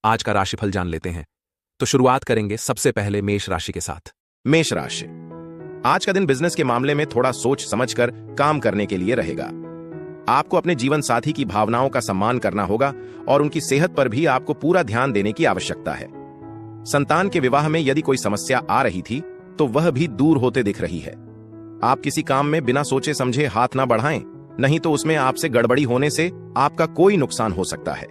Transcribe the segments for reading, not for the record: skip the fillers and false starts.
आज का राशिफल जान लेते हैं। तो शुरुआत करेंगे सबसे पहले मेष राशि के साथ। मेष राशि, आज का दिन बिजनेस के मामले में थोड़ा सोच समझकर काम करने के लिए रहेगा। आपको अपने जीवन साथी की भावनाओं का सम्मान करना होगा और उनकी सेहत पर भी आपको पूरा ध्यान देने की आवश्यकता है। संतान के विवाह में यदि कोई समस्या आ रही थी तो वह भी दूर होते दिख रही है। आप किसी काम में बिना सोचे समझे हाथ ना बढ़ाएं, नहीं तो उसमें आपसे गड़बड़ी होने से आपका कोई नुकसान हो सकता है।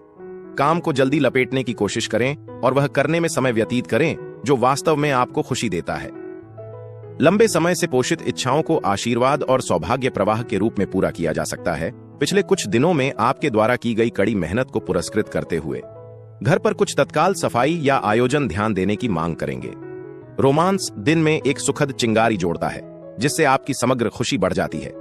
काम को जल्दी लपेटने की कोशिश करें और वह करने में समय व्यतीत करें जो वास्तव में आपको खुशी देता है। लंबे समय से पोषित इच्छाओं को आशीर्वाद और सौभाग्य प्रवाह के रूप में पूरा किया जा सकता है। पिछले कुछ दिनों में आपके द्वारा की गई कड़ी मेहनत को पुरस्कृत करते हुए घर पर कुछ तत्काल सफाई या आयोजन ध्यान देने की मांग करेंगे। रोमांस दिन में एक सुखद चिंगारी जोड़ता है जिससे आपकी समग्र खुशी बढ़ जाती है।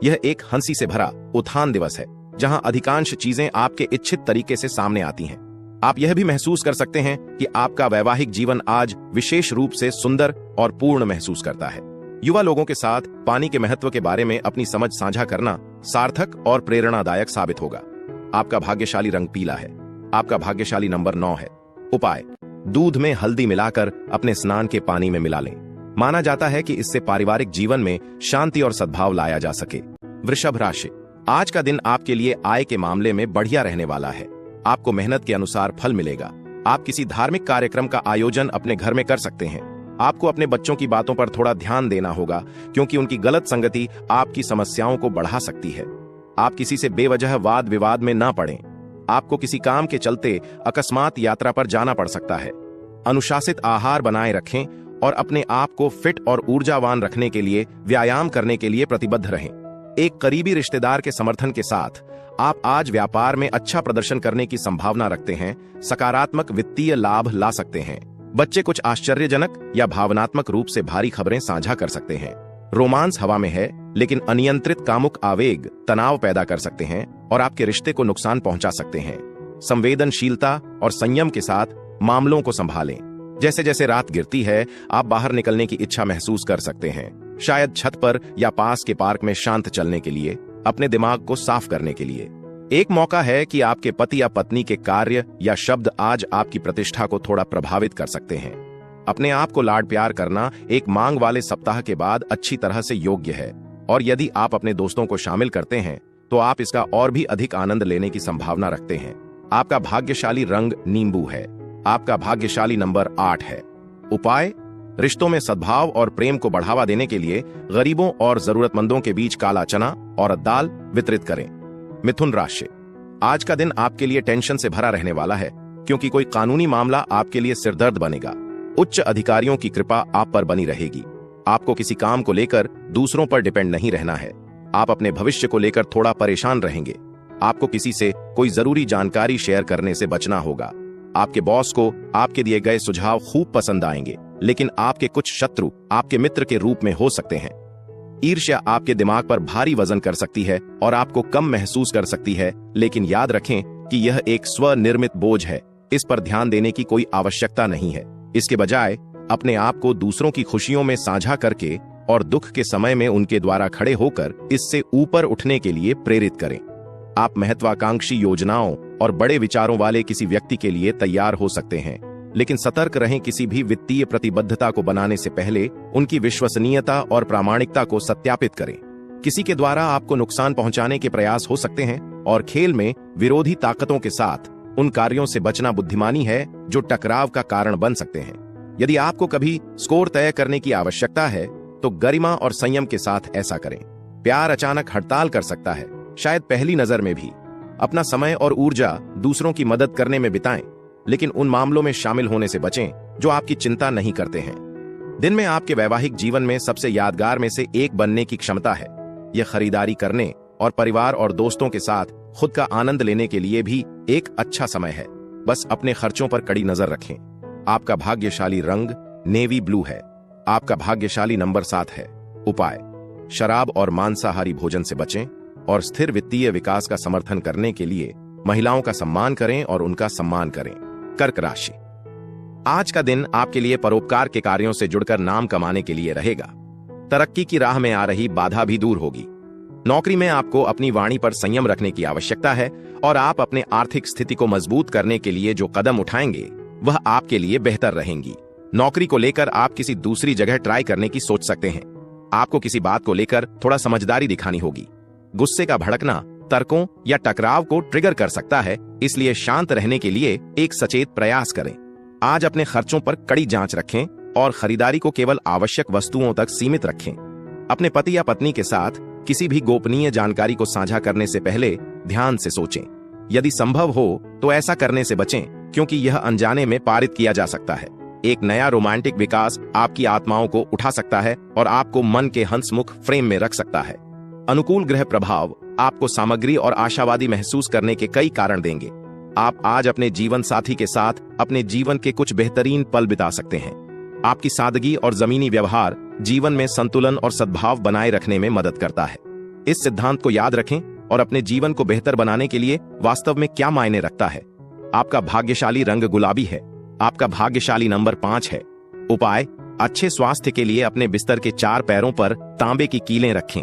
यह एक हंसी से भरा उत्थान दिवस है जहां अधिकांश चीजें आपके इच्छित तरीके से सामने आती हैं। आप यह भी महसूस कर सकते हैं कि आपका वैवाहिक जीवन आज विशेष रूप से सुंदर और पूर्ण महसूस करता है। युवा लोगों के साथ पानी के महत्व के बारे में अपनी समझ साझा करना सार्थक और प्रेरणादायक साबित होगा। आपका भाग्यशाली रंग पीला है। आपका भाग्यशाली नंबर 9 है। उपाय: दूध में हल्दी मिलाकर अपने स्नान के पानी में मिला लें। माना जाता है कि इससे पारिवारिक जीवन में शांति और सद्भाव लाया जा सके। वृषभ राशि, आज का दिन आपके लिए आय के मामले में बढ़िया रहने वाला है। आपको मेहनत के अनुसार फल मिलेगा। आप किसी धार्मिक कार्यक्रम का आयोजन अपने घर में कर सकते हैं। आपको अपने बच्चों की बातों पर थोड़ा ध्यान देना होगा क्योंकि उनकी गलत संगति आपकी समस्याओं को बढ़ा सकती है। आप किसी से बेवजह वाद विवाद में ना पड़ें। आपको किसी काम के चलते अकस्मात यात्रा पर जाना पड़ सकता है। अनुशासित आहार बनाए रखें और अपने आप को फिट और ऊर्जावान रखने के लिए व्यायाम करने के लिए प्रतिबद्ध रहें। एक करीबी रिश्तेदार के समर्थन के साथ आप आज व्यापार में अच्छा प्रदर्शन करने की संभावना रखते हैं। सकारात्मक वित्तीय लाभ ला सकते हैं। बच्चे कुछ आश्चर्यजनक या भावनात्मक रूप से भारी खबरें साझा कर सकते हैं। रोमांस हवा में है, लेकिन अनियंत्रित कामुक आवेग तनाव पैदा कर सकते हैं और आपके रिश्ते को नुकसान पहुंचा सकते हैं। संवेदनशीलता और संयम के साथ मामलों को संभालें। जैसे जैसे रात गिरती है, आप बाहर निकलने की इच्छा महसूस कर सकते हैं। शायद छत पर या पास के पार्क में शांत चलने के लिए, अपने दिमाग को साफ करने के लिए। एक मौका है कि आपके पति या पत्नी के कार्य या शब्द आज आपकी प्रतिष्ठा को थोड़ा प्रभावित कर सकते हैं। अपने आप को लाड प्यार करना एक मांग वाले सप्ताह के बाद अच्छी तरह से योग्य है और यदि आप अपने दोस्तों को शामिल करते हैं तो आप इसका और भी अधिक आनंद लेने की संभावना रखते हैं। आपका भाग्यशाली रंग नींबू है। आपका भाग्यशाली नंबर 8 है। उपाय: रिश्तों में सद्भाव और प्रेम को बढ़ावा देने के लिए गरीबों और जरूरतमंदों के बीच काला चना और दाल वितरित करें। मिथुन राशि, आज का दिन आपके लिए टेंशन से भरा रहने वाला है क्योंकि कोई कानूनी मामला आपके लिए सिरदर्द बनेगा। उच्च अधिकारियों की कृपा आप पर बनी रहेगी। आपको किसी काम को लेकर दूसरों पर डिपेंड नहीं रहना है। आप अपने भविष्य को लेकर थोड़ा परेशान रहेंगे। आपको किसी से कोई जरूरी जानकारी शेयर करने से बचना होगा। आपके बॉस को आपके दिए गए सुझाव खूब पसंद आएंगे, लेकिन आपके कुछ शत्रु आपके मित्र के रूप में हो सकते हैं। ईर्ष्या आपके दिमाग पर भारी वजन कर सकती है और आपको कम महसूस कर सकती है, लेकिन याद रखें कि यह एक स्वनिर्मित बोझ है। इस पर ध्यान देने की कोई आवश्यकता नहीं है। इसके बजाय अपने आप को दूसरों की खुशियों में साझा करके और दुख के समय में उनके द्वारा खड़े होकर इससे ऊपर उठने के लिए प्रेरित करें। आप महत्वाकांक्षी योजनाओं और बड़े विचारों वाले किसी व्यक्ति के लिए तैयार हो सकते हैं, लेकिन सतर्क रहें। किसी भी वित्तीय प्रतिबद्धता को बनाने से पहले उनकी विश्वसनीयता और प्रामाणिकता को सत्यापित करें। किसी के द्वारा आपको नुकसान पहुंचाने के प्रयास हो सकते हैं और खेल में विरोधी ताकतों के साथ उन कार्यों से बचना बुद्धिमानी है जो टकराव का कारण बन सकते हैं। यदि आपको कभी स्कोर तय करने की आवश्यकता है तो गरिमा और संयम के साथ ऐसा करें। प्यार अचानक हड़ताल कर सकता है, शायद पहली नजर में भी। अपना समय और ऊर्जा दूसरों की मदद करने में बिताएं, लेकिन उन मामलों में शामिल होने से बचें जो आपकी चिंता नहीं करते हैं। दिन में आपके वैवाहिक जीवन में सबसे यादगार में से एक बनने की क्षमता है। यह खरीदारी करने और परिवार और दोस्तों के साथ खुद का आनंद लेने के लिए भी एक अच्छा समय है। बस अपने खर्चों पर कड़ी नजर रखें। आपका भाग्यशाली रंग नेवी ब्लू है। आपका भाग्यशाली नंबर 7 है। उपाय: शराब और मांसाहारी भोजन से बचें और स्थिर वित्तीय विकास का समर्थन करने के लिए महिलाओं का सम्मान करें और उनका सम्मान करें। कर्क राशि, आज का दिन आपके लिए परोपकार के कार्यों से जुड़कर नाम कमाने के लिए रहेगा। तरक्की की राह में आ रही बाधा भी दूर होगी। नौकरी में आपको अपनी वाणी पर संयम रखने की आवश्यकता है और आप अपने आर्थिक स्थिति को मजबूत करने के लिए जो कदम उठाएंगे वह आपके लिए बेहतर रहेंगी। नौकरी को लेकर आप किसी दूसरी जगह ट्राई करने की सोच सकते हैं। आपको किसी बात को लेकर थोड़ा समझदारी दिखानी होगी। गुस्से का भड़कना तर्कों या टकराव को ट्रिगर कर सकता है, इसलिए शांत रहने के लिए एक सचेत प्रयास करें। आज अपने खर्चों पर कड़ी जांच रखें और खरीदारी को केवल आवश्यक वस्तुओं तक सीमित रखें। अपने पति या पत्नी के साथ किसी भी गोपनीय जानकारी को साझा करने से पहले ध्यान से सोचें। यदि संभव हो तो ऐसा करने से बचें, क्योंकि यह अनजाने में पारित किया जा सकता है। एक नया रोमांटिक विकास आपकी आत्माओं को उठा सकता है और आपको मन के हंसमुख फ्रेम में रख सकता है। अनुकूल ग्रह प्रभाव आपको सामग्री और आशावादी महसूस करने के कई कारण देंगे। आप आज अपने जीवन साथी के साथ अपने जीवन के कुछ बेहतरीन पल बिता सकते हैं। आपकी सादगी और जमीनी व्यवहार जीवन में संतुलन और सद्भाव बनाए रखने में मदद करता है। इस सिद्धांत को याद रखें और अपने जीवन को बेहतर बनाने के लिए वास्तव में क्या मायने रखता है। आपका भाग्यशाली रंग गुलाबी है। आपका भाग्यशाली नंबर 5 है। उपाय, अच्छे स्वास्थ्य के लिए अपने बिस्तर के 4 पैरों पर तांबे की कीलें रखें।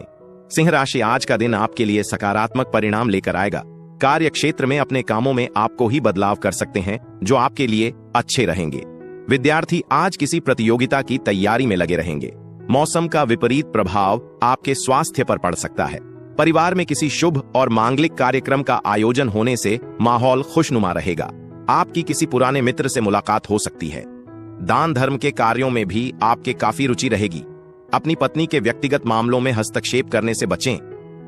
सिंह राशि, आज का दिन आपके लिए सकारात्मक परिणाम लेकर आएगा। कार्य क्षेत्र में अपने कामों में आपको ही बदलाव कर सकते हैं जो आपके लिए अच्छे रहेंगे। विद्यार्थी आज किसी प्रतियोगिता की तैयारी में लगे रहेंगे। मौसम का विपरीत प्रभाव आपके स्वास्थ्य पर पड़ सकता है। परिवार में किसी शुभ और मांगलिक कार्यक्रम का आयोजन होने से माहौल खुशनुमा रहेगा। आपकी किसी पुराने मित्र से मुलाकात हो सकती है। दान धर्म के कार्यों में भी आपके काफी रुचि रहेगी। अपनी पत्नी के व्यक्तिगत मामलों में हस्तक्षेप करने से बचें,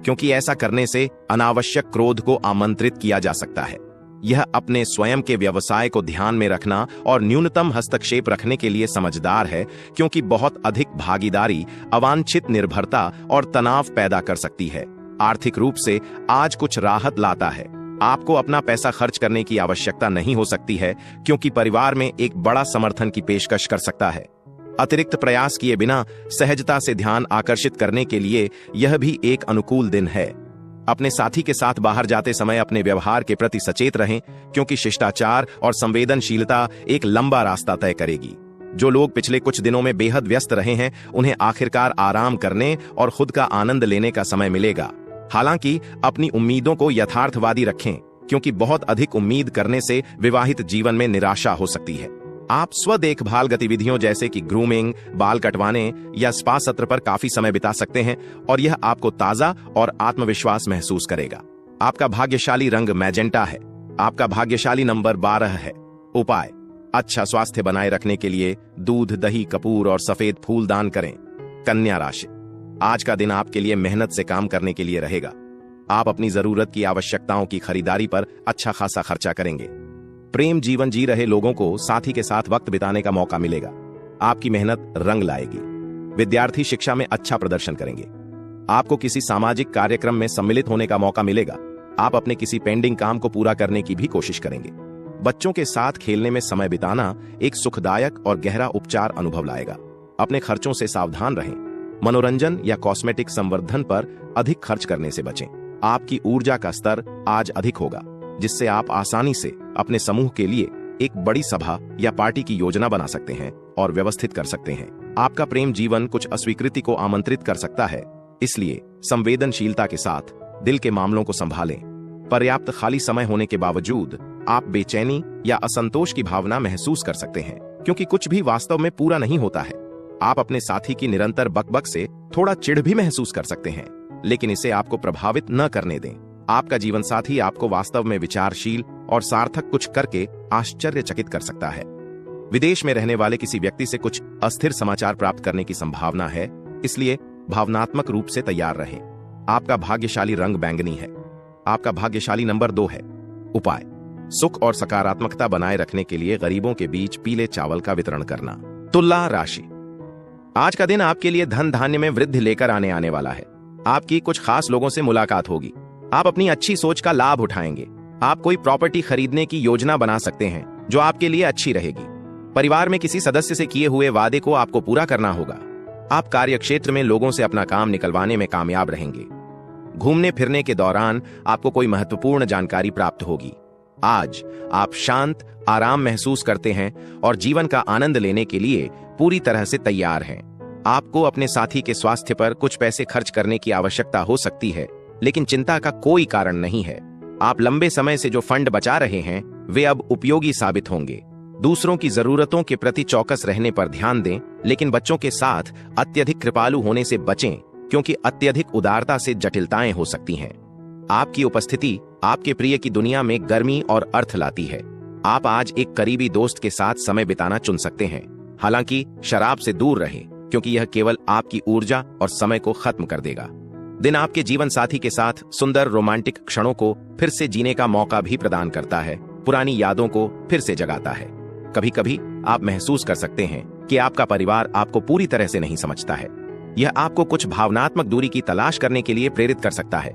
क्योंकि ऐसा करने से अनावश्यक क्रोध को आमंत्रित किया जा सकता है। यह अपने स्वयं के व्यवसाय को ध्यान में रखना और न्यूनतम हस्तक्षेप रखने के लिए समझदार है, क्योंकि बहुत अधिक भागीदारी अवांछित निर्भरता और तनाव पैदा कर सकती है। आर्थिक रूप से आज कुछ राहत लाता है। आपको अपना पैसा खर्च करने की आवश्यकता नहीं हो सकती है, क्योंकि परिवार में एक बड़ा समर्थन की पेशकश कर सकता है। अतिरिक्त प्रयास किए बिना सहजता से ध्यान आकर्षित करने के लिए यह भी एक अनुकूल दिन है। अपने साथी के साथ बाहर जाते समय अपने व्यवहार के प्रति सचेत रहें, क्योंकि शिष्टाचार और संवेदनशीलता एक लंबा रास्ता तय करेगी। जो लोग पिछले कुछ दिनों में बेहद व्यस्त रहे हैं, उन्हें आखिरकार आराम करने और खुद का आनंद लेने का समय मिलेगा। हालांकि अपनी उम्मीदों को यथार्थवादी रखें, क्योंकि बहुत अधिक उम्मीद करने से विवाहित जीवन में निराशा हो सकती है। आप स्व देखभाल गतिविधियों जैसे कि ग्रूमिंग, बाल कटवाने या स्पा सत्र पर काफी समय बिता सकते हैं और यह आपको ताजा और आत्मविश्वास महसूस करेगा। आपका भाग्यशाली रंग मैजेंटा है। आपका भाग्यशाली नंबर 12 है। उपाय, अच्छा स्वास्थ्य बनाए रखने के लिए दूध, दही, कपूर और सफेद फूल दान करें। कन्या राशि, आज का दिन आपके लिए मेहनत से काम करने के लिए रहेगा। आप अपनी जरूरत की आवश्यकताओं की खरीदारी पर अच्छा खासा खर्चा करेंगे। प्रेम जीवन जी रहे लोगों को साथी के साथ वक्त बिताने का मौका मिलेगा। आपकी मेहनत रंग लाएगी। विद्यार्थी शिक्षा में अच्छा प्रदर्शन करेंगे। आपको किसी सामाजिक कार्यक्रम में सम्मिलित होने का मौका मिलेगा। आप अपने किसी पेंडिंग काम को पूरा करने की भी कोशिश करेंगे। बच्चों के साथ खेलने में समय बिताना एक सुखदायक और गहरा उपचार अनुभव लाएगा। अपने खर्चों से सावधान रहें। मनोरंजन या कॉस्मेटिक संवर्धन पर अधिक खर्च करने से बचें। आपकी ऊर्जा का स्तर आज अधिक होगा, जिससे आप आसानी से अपने समूह के लिए एक बड़ी सभा या पार्टी की योजना बना सकते हैं और व्यवस्थित कर सकते हैं। आपका प्रेम जीवन कुछ अस्वीकृति को आमंत्रित कर सकता है, इसलिए संवेदनशीलता के साथ दिल के मामलों को संभालें। पर्याप्त खाली समय होने के बावजूद आप बेचैनी या असंतोष की भावना महसूस कर सकते हैं, क्योंकि कुछ भी वास्तव में पूरा नहीं होता है। आप अपने साथी की निरंतर बकबक से थोड़ा चिढ़ भी महसूस कर सकते हैं, लेकिन इसे आपको प्रभावित न करने दें। आपका जीवन साथी आपको वास्तव में विचारशील और सार्थक कुछ करके आश्चर्यचकित कर सकता है। विदेश में रहने वाले किसी व्यक्ति से कुछ अस्थिर समाचार प्राप्त करने की संभावना है, इसलिए भावनात्मक रूप से तैयार रहें। आपका भाग्यशाली रंग बैंगनी है। आपका भाग्यशाली नंबर 2 है। उपाय, सुख और सकारात्मकता बनाए रखने के लिए गरीबों के बीच पीले चावल का वितरण करना। तुला राशि, आज का दिन आपके लिए धन धान्य में वृद्धि लेकर आने वाला है। आपकी कुछ खास लोगों से मुलाकात होगी। आप अपनी अच्छी सोच का लाभ उठाएंगे। आप कोई प्रॉपर्टी खरीदने की योजना बना सकते हैं जो आपके लिए अच्छी रहेगी। परिवार में किसी सदस्य से किए हुए वादे को आपको पूरा करना होगा। आप कार्यक्षेत्र में लोगों से अपना काम निकलवाने में कामयाब रहेंगे। घूमने फिरने के दौरान आपको कोई महत्वपूर्ण जानकारी प्राप्त होगी। आज आप शांत, आराम महसूस करते हैं और जीवन का आनंद लेने के लिए पूरी तरह से तैयार हैं। आपको अपने साथी के स्वास्थ्य पर कुछ पैसे खर्च करने की आवश्यकता हो सकती है, लेकिन चिंता का कोई कारण नहीं है। आप लंबे समय से जो फंड बचा रहे हैं वे अब उपयोगी साबित होंगे। दूसरों की जरूरतों के प्रति चौकस रहने पर ध्यान दें, लेकिन बच्चों के साथ अत्यधिक कृपालु होने से बचें, क्योंकि अत्यधिक उदारता से जटिलताएं हो सकती हैं। आपकी उपस्थिति आपके प्रिय की दुनिया में गर्मी और अर्थ लाती है। आप आज एक करीबी दोस्त के साथ समय बिताना चुन सकते हैं, हालांकि शराब से दूर रहें, क्योंकि यह केवल आपकी ऊर्जा और समय को खत्म कर देगा। दिन आपके जीवन साथी के साथ सुंदर रोमांटिक क्षणों को फिर से जीने का मौका भी प्रदान करता है, पुरानी यादों को फिर से जगाता है। कभी कभी आप महसूस कर सकते हैं कि आपका परिवार आपको पूरी तरह से नहीं समझता है। यह आपको कुछ भावनात्मक दूरी की तलाश करने के लिए प्रेरित कर सकता है।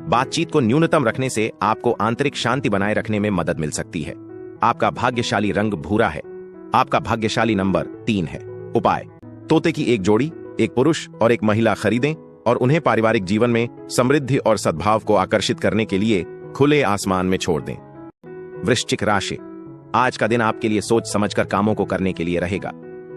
बातचीत को न्यूनतम रखने से आपको आंतरिक शांति बनाए रखने में मदद मिल सकती है। आपका भाग्यशाली रंग भूरा है। आपका भाग्यशाली नंबर 3 है। उपाय: तोते की एक जोड़ी, एक पुरुष और एक महिला खरीदें और उन्हें पारिवारिक जीवन में समृद्धि और सद्भाव को आकर्षित करने के लिए खुले आसमान में छोड़ दें। वृश्चिक राशि, आज का दिन आपके लिए सोच समझकर कामों को करने के लिए रहेगा।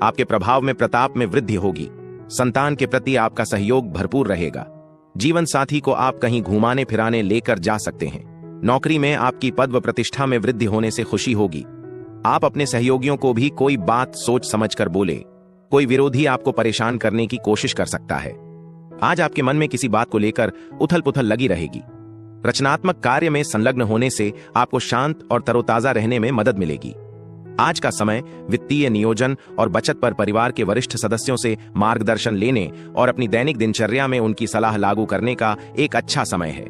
आपके प्रभाव में प्रताप में वृद्धि होगी। संतान के प्रति आपका सहयोग भरपूर रहेगा। जीवन साथी को आप कहीं घुमाने फिराने लेकर जा सकते हैं। नौकरी में आपकी पद व प्रतिष्ठा में वृद्धि होने से खुशी होगी। आप अपने सहयोगियों को भी कोई बात सोच समझकर बोले। कोई विरोधी आपको परेशान करने की कोशिश कर सकता है। आज आपके मन में किसी बात को लेकर उथल पुथल लगी रहेगी। रचनात्मक कार्य में संलग्न होने से आपको शांत और तरोताजा रहने में मदद मिलेगी। आज का समय वित्तीय नियोजन और बचत पर परिवार के वरिष्ठ सदस्यों से मार्गदर्शन लेने और अपनी दैनिक दिनचर्या में उनकी सलाह लागू करने का एक अच्छा समय है।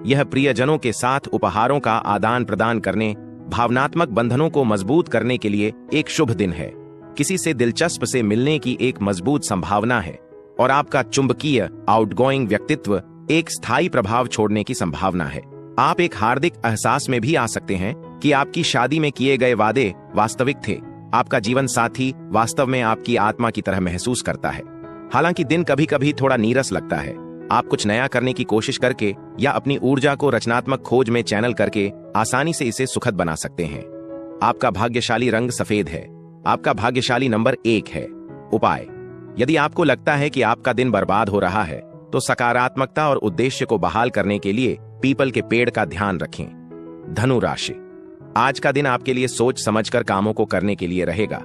यह प्रियजनों के साथ उपहारों का आदान प्रदान करने, भावनात्मक बंधनों को मजबूत करने के लिए एक शुभ दिन है। किसी से दिलचस्प से मिलने की एक मजबूत संभावना है और आपका चुंबकीय आउटगोइंग व्यक्तित्व एक स्थायी प्रभाव छोड़ने की संभावना है। आप एक हार्दिक एहसास में भी आ सकते हैं कि आपकी शादी में किए गए वादे वास्तविक थे। आपका जीवन साथी वास्तव में आपकी आत्मा की तरह महसूस करता है। हालांकि दिन कभी कभी थोड़ा नीरस लगता है। आप कुछ नया करने की कोशिश करके या अपनी ऊर्जा को रचनात्मक खोज में चैनल करके आसानी से इसे सुखद बना सकते हैं। आपका भाग्यशाली रंग सफेद है। आपका भाग्यशाली नंबर 1 है। उपाय: यदि आपको लगता है कि आपका दिन बर्बाद हो रहा है तो सकारात्मकता और उद्देश्य को बहाल करने के लिए पीपल के पेड़ का ध्यान रखें। धनु राशि, आज का दिन आपके लिए सोच समझकर कामों को करने के लिए रहेगा।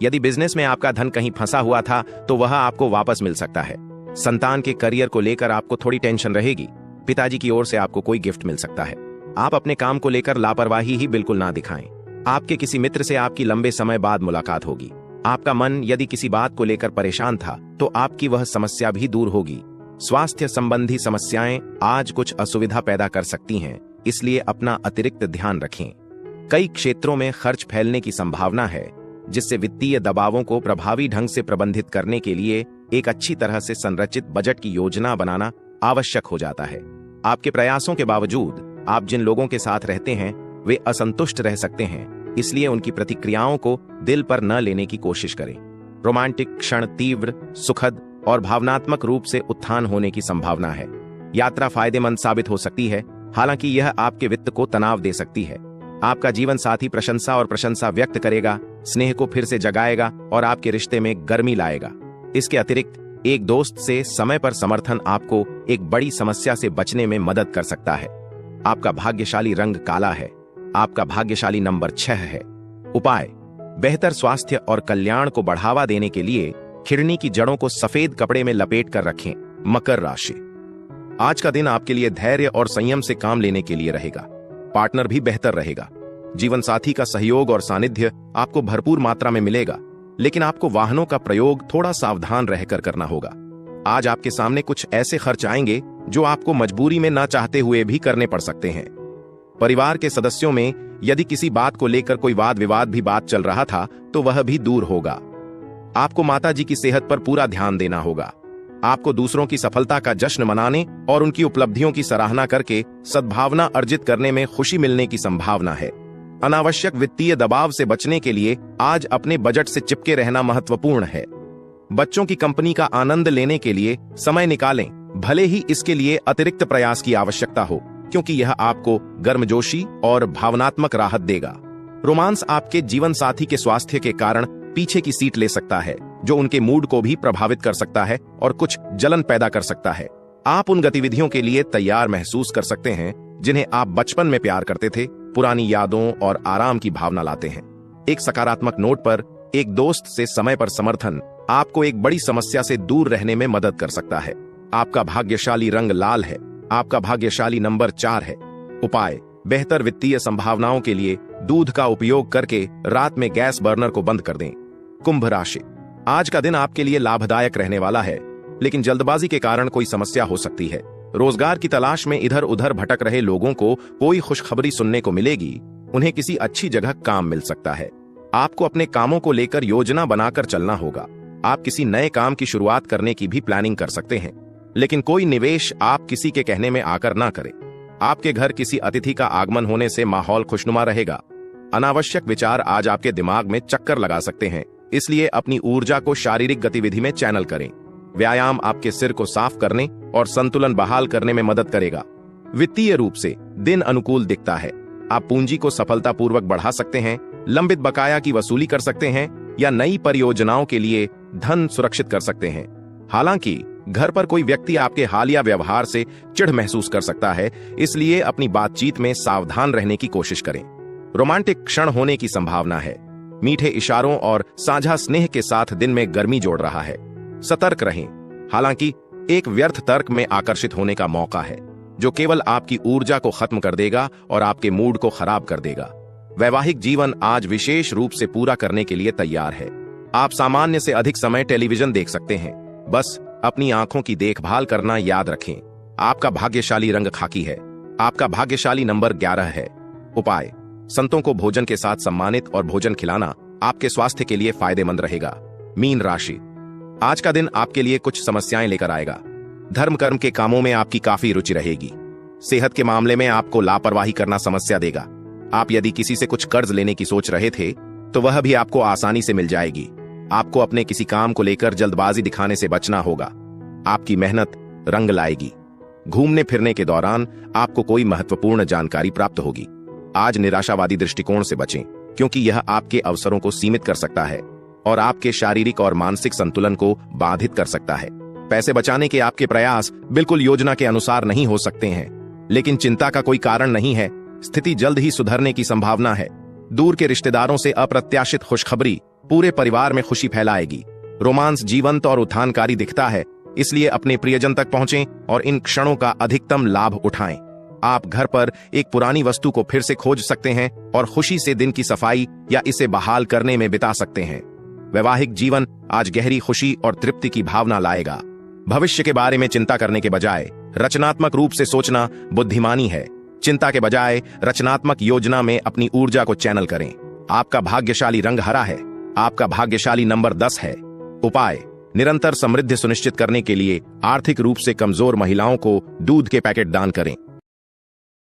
यदि बिजनेस में आपका धन कहीं फंसा हुआ था तो वह आपको वापस मिल सकता है। संतान के करियर को लेकर आपको थोड़ी टेंशन रहेगी। पिताजी की ओर से आपको कोई गिफ्ट मिल सकता है। आप अपने काम को लेकर लापरवाही ही बिल्कुल ना दिखाएं। आपके किसी मित्र से आपकी लंबे समय बाद मुलाकात होगी। आपका मन यदि किसी बात को लेकर परेशान था तो आपकी वह समस्या भी दूर होगी। स्वास्थ्य संबंधी समस्याएं आज कुछ असुविधा पैदा कर सकती हैं, इसलिए अपना अतिरिक्त ध्यान रखें। कई क्षेत्रों में खर्च फैलने की संभावना है, जिससे वित्तीय दबावों को प्रभावी ढंग से प्रबंधित करने के लिए एक अच्छी तरह से संरचित बजट की योजना बनाना आवश्यक हो जाता है। आपके प्रयासों के बावजूद आप जिन लोगों के साथ रहते हैं वे असंतुष्ट रह सकते हैं, इसलिए उनकी प्रतिक्रियाओं को दिल पर न लेने की कोशिश करें। रोमांटिक क्षण तीव्र, सुखद और भावनात्मक रूप से उत्थान होने की संभावना है। यात्रा फायदेमंद साबित हो सकती है, हालांकि यह आपके वित्त को तनाव दे सकती है। आपका जीवन साथी प्रशंसा व्यक्त करेगा, स्नेह को फिर से जगाएगा और आपके रिश्ते में गर्मी लाएगा। इसके अतिरिक्त एक दोस्त से समय पर समर्थन आपको एक बड़ी समस्या से बचने में मदद कर सकता है। आपका भाग्यशाली रंग काला है। आपका भाग्यशाली नंबर 6 है। उपाय: बेहतर स्वास्थ्य और कल्याण को बढ़ावा देने के लिए खिड़नी की जड़ों को सफेद कपड़े में लपेट कर रखें। मकर राशि, आज का दिन आपके लिए धैर्य और संयम से काम लेने के लिए रहेगा। पार्टनर भी बेहतर रहेगा। जीवन साथी का सहयोग और सानिध्य आपको भरपूर मात्रा में मिलेगा, लेकिन आपको वाहनों का प्रयोग थोड़ा सावधान रहकर करना होगा। आज आपके सामने कुछ ऐसे खर्च आएंगे जो आपको मजबूरी में ना चाहते हुए भी करने पड़ सकते हैं। परिवार के सदस्यों में यदि किसी बात को लेकर कोई वाद विवाद भी बात चल रहा था तो वह भी दूर होगा। आपको माताजी की सेहत पर पूरा ध्यान देना होगा। आपको दूसरों की सफलता का जश्न मनाने और उनकी उपलब्धियों की सराहना करके सद्भावना अर्जित करने में खुशी मिलने की संभावना है। अनावश्यक वित्तीय दबाव से बचने के लिए आज अपने बजट से चिपके रहना महत्वपूर्ण है। बच्चों की कंपनी का आनंद लेने के लिए समय निकालें, भले ही इसके लिए अतिरिक्त प्रयास की आवश्यकता हो, क्योंकि यह आपको गर्मजोशी और भावनात्मक राहत देगा। रोमांस आपके जीवन साथी के स्वास्थ्य के कारण पीछे की सीट ले सकता है, जो उनके मूड को भी प्रभावित कर सकता है और कुछ जलन पैदा कर सकता है। आप उन गतिविधियों के लिए तैयार महसूस कर सकते हैं जिन्हें आप बचपन में प्यार करते थे, पुरानी यादों और आराम की भावना लाते हैं। एक सकारात्मक नोट पर, एक दोस्त से समय पर समर्थन आपको एक बड़ी समस्या से दूर रहने में मदद कर सकता है। आपका भाग्यशाली रंग लाल है। आपका भाग्यशाली नंबर 4 है। उपाय: बेहतर वित्तीय संभावनाओं के लिए दूध का उपयोग करके रात में गैस बर्नर को बंद कर दें। कुंभ राशि: आज का दिन आपके लिए लाभदायक रहने वाला है, लेकिन जल्दबाजी के कारण कोई समस्या हो सकती है। रोजगार की तलाश में इधर उधर भटक रहे लोगों को कोई खुशखबरी सुनने को मिलेगी। उन्हें किसी अच्छी जगह काम मिल सकता है। आपको अपने कामों को लेकर योजना बनाकर चलना होगा। आप किसी नए काम की शुरुआत करने की भी प्लानिंग कर सकते हैं, लेकिन कोई निवेश आप किसी के कहने में आकर ना करें। आपके घर किसी अतिथि का आगमन होने से माहौल खुशनुमा रहेगा। अनावश्यक विचार आज आपके दिमाग में चक्कर लगा सकते हैं, इसलिए अपनी ऊर्जा को शारीरिक गतिविधि में चैनल करें। व्यायाम आपके सिर को साफ करने और संतुलन बहाल करने में मदद करेगा। वित्तीय रूप से दिन अनुकूल दिखता है। आप पूंजी को सफलतापूर्वक बढ़ा सकते हैं, लंबित बकाया की वसूली कर सकते हैं या नई परियोजनाओं के लिए धन सुरक्षित कर सकते हैं। हालांकि घर पर कोई व्यक्ति आपके हालिया व्यवहार से चिढ़ महसूस कर सकता है, इसलिए अपनी बातचीत में सावधान रहने की कोशिश करें। रोमांटिक क्षण होने की संभावना है। मीठे इशारों और साझा स्नेह के साथ दिन में गर्मी जोड़ रहा है। सतर्क रहें, हालांकि एक व्यर्थ तर्क में आकर्षित होने का मौका है, जो केवल आपकी ऊर्जा को खत्म कर देगा और आपके मूड को खराब कर देगा। वैवाहिक जीवन आज विशेष रूप से पूरा करने के लिए तैयार है। आप सामान्य से अधिक समय टेलीविजन देख सकते हैं। बस अपनी आंखों की देखभाल करना याद रखें। आपका भाग्यशाली रंग खाकी है। आपका भाग्यशाली नंबर 11 है। उपाय: संतों को भोजन के साथ सम्मानित और भोजन खिलाना आपके स्वास्थ्य के लिए फायदेमंद रहेगा। मीन राशि: आज का दिन आपके लिए कुछ समस्याएं लेकर आएगा। धर्म कर्म के कामों में आपकी काफी रुचि रहेगी। सेहत के मामले में आपको लापरवाही करना समस्या देगा। आप यदि किसी से कुछ कर्ज लेने की सोच रहे थे तो वह भी आपको आसानी से मिल जाएगी। आपको अपने किसी काम को लेकर जल्दबाजी दिखाने से बचना होगा। आपकी मेहनत रंग लाएगी। घूमने फिरने के दौरान आपको कोई महत्वपूर्ण जानकारी प्राप्त होगी। आज निराशावादी दृष्टिकोण से बचें, क्योंकि यह आपके अवसरों को सीमित कर सकता है और आपके शारीरिक और मानसिक संतुलन को बाधित कर सकता है। पैसे बचाने के आपके प्रयास बिल्कुल योजना के अनुसार नहीं हो सकते हैं, लेकिन चिंता का कोई कारण नहीं है। स्थिति जल्द ही सुधरने की संभावना है। दूर के रिश्तेदारों से अप्रत्याशित खुशखबरी पूरे परिवार में खुशी फैलाएगी। रोमांस जीवंत और उत्थानकारी दिखता है, इसलिए अपने प्रियजन तक पहुंचें और इन क्षणों का अधिकतम लाभ उठाएं। आप घर पर एक पुरानी वस्तु को फिर से खोज सकते हैं और खुशी से दिन की सफाई या इसे बहाल करने में बिता सकते हैं। वैवाहिक जीवन आज गहरी खुशी और तृप्ति की भावना लाएगा। भविष्य के बारे में चिंता करने के बजाय रचनात्मक रूप से सोचना बुद्धिमानी है। चिंता के बजाय रचनात्मक योजना में अपनी ऊर्जा को चैनल करें। आपका भाग्यशाली रंग हरा है। आपका भाग्यशाली नंबर 10 है। उपाय: निरंतर समृद्धि सुनिश्चित करने के लिए आर्थिक रूप से कमजोर महिलाओं को दूध के पैकेट दान करें।